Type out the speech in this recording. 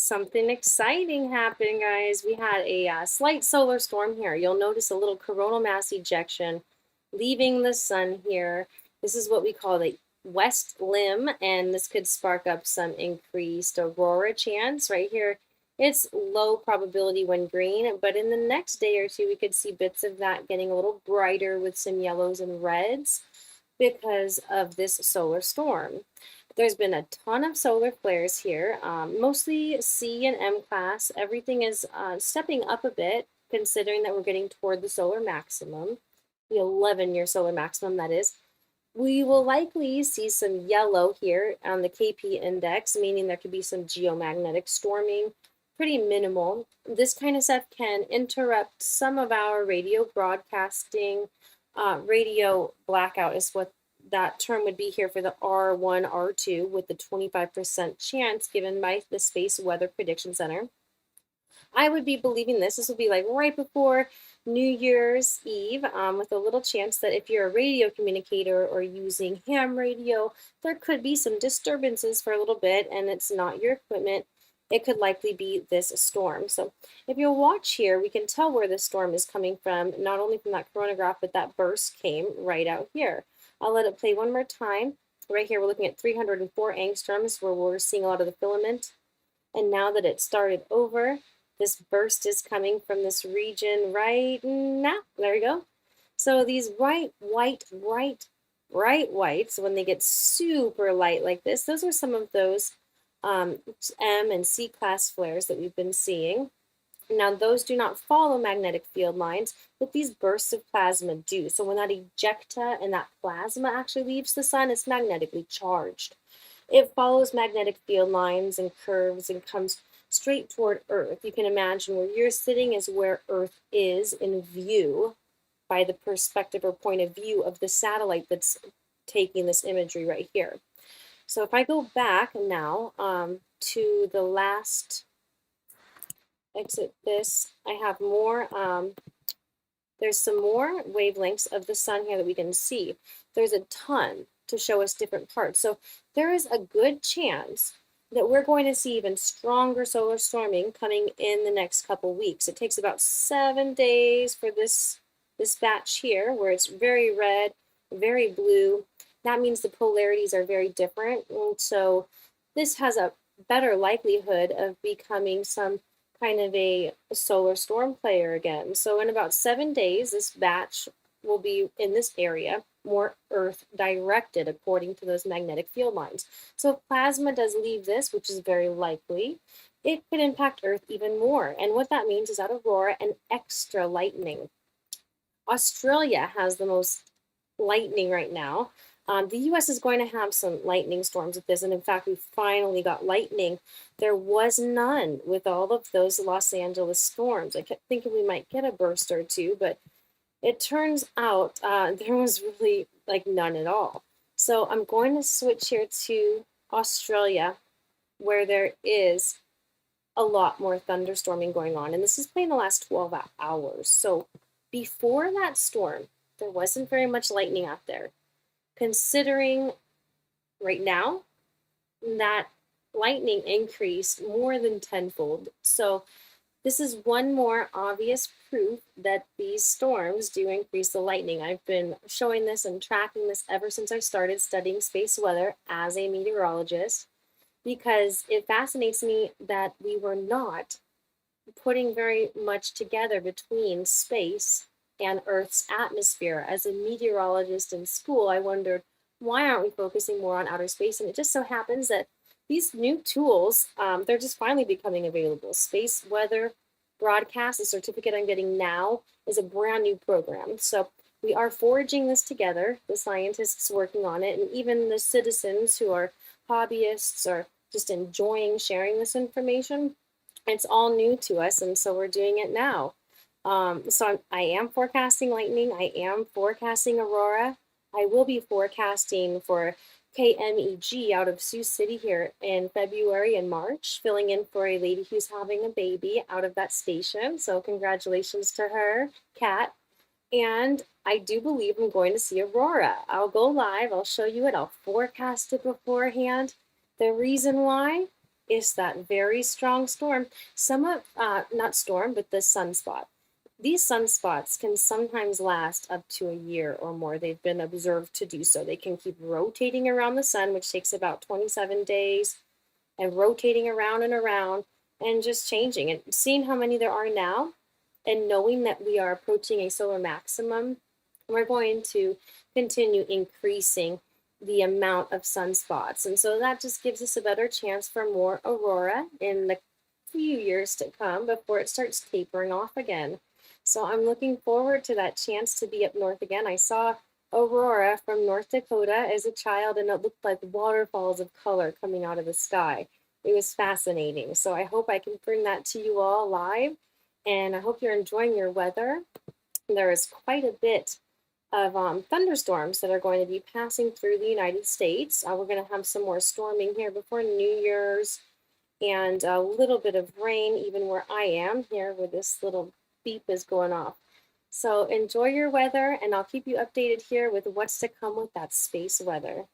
Something exciting happened, guys. We had a slight solar storm here. You'll notice a little coronal mass ejection leaving the sun here. This is what we call the west limb, and this could spark up some increased aurora chance. Right here, it's low probability when green, but in the next day or two, we could see bits of that getting a little brighter with some yellows and reds because of this solar storm. There's been a ton of solar flares here, mostly C and M class. Everything is stepping up a bit, considering that we're getting toward the solar maximum, the 11-year solar maximum, that is. We will likely see some yellow here on the KP index, meaning there could be some geomagnetic storming, pretty minimal. This kind of stuff can interrupt some of our radio broadcasting. Radio blackout is what that term would be here for the R1, R2 with the 25% chance given by the Space Weather Prediction Center. I would be believing this. This would be like right before New Year's Eve, with a little chance that if you're a radio communicator or using ham radio, there could be some disturbances for a little bit and it's not your equipment. It could likely be this storm. So if you'll watch here, we can tell where the storm is coming from, not only from that coronagraph, but that burst came right out here. I'll let it play one more time. Right here, we're looking at 304 angstroms where we're seeing a lot of the filament. And now that it started over, this burst is coming from this region right now. There we go. So these bright whites, when they get super light like this, those are some of those M and C class flares that we've been seeing. Now, those do not follow magnetic field lines, but these bursts of plasma do. So when that ejecta and that plasma actually leaves the sun, it's magnetically charged. It follows magnetic field lines and curves and comes straight toward Earth. You can imagine where you're sitting is where Earth is in view by the perspective or point of view of the satellite that's taking this imagery right here. So if I go back now to the last, exit this, I have more, there's some more wavelengths of the sun here that we can see. There's a ton to show us different parts. So there is a good chance that we're going to see even stronger solar storming coming in the next couple weeks. It takes about 7 days for this batch here, where it's very red, very blue. That means the polarities are very different. And so this has a better likelihood of becoming some kind of a solar storm player again. So in about 7 days, this batch will be in this area, more Earth directed according to those magnetic field lines. So if plasma does leave this, which is very likely, it could impact Earth even more. And what that means is that aurora and extra lightning. Australia has the most lightning right now. The US is going to have some lightning storms with this, and in fact, we finally got lightning. There was none with all of those Los Angeles storms. I kept thinking we might get a burst or two, but it turns out there was really like none at all. So I'm going to switch here to Australia, where there is a lot more thunderstorming going on, and this is playing the last 12 hours. So before that storm, there wasn't very much lightning out there. Considering right now that lightning increased more than tenfold. So this is one more obvious proof that these storms do increase the lightning. I've been showing this and tracking this ever since I started studying space weather as a meteorologist, because it fascinates me that we were not putting very much together between space and Earth's atmosphere. As a meteorologist in school, I wondered, why aren't we focusing more on outer space? And it just so happens that these new tools, they're just finally becoming available. Space weather broadcast, the certificate I'm getting now, is a brand new program. So we are forging this together, the scientists working on it, and even the citizens who are hobbyists or just enjoying sharing this information. It's all new to us, and so we're doing it now. So I am forecasting lightning. I am forecasting aurora. I will be forecasting for KMEG out of Sioux City here in February and March, filling in for a lady who's having a baby out of that station. So congratulations to her, Kat. And I do believe I'm going to see aurora. I'll go live. I'll show you it. I'll forecast it beforehand. The reason why is that very strong storm. Not storm, but the sunspot. These sunspots can sometimes last up to a year or more. They've been observed to do so. They can keep rotating around the sun, which takes about 27 days, and rotating around and around and just changing. And seeing how many there are now and knowing that we are approaching a solar maximum, we're going to continue increasing the amount of sunspots. And so that just gives us a better chance for more aurora in the few years to come before it starts tapering off again. So I'm looking forward to that chance to be up north again. I saw aurora from North Dakota as a child, and it looked like waterfalls of color coming out of the sky. It was fascinating. So I hope I can bring that to you all live, and I hope you're enjoying your weather. There is quite a bit of thunderstorms that are going to be passing through the United States. We're going to have some more storming here before New Year's, and a little bit of rain even where I am here where this little beep is going off. So enjoy your weather, and I'll keep you updated here with what's to come with that space weather.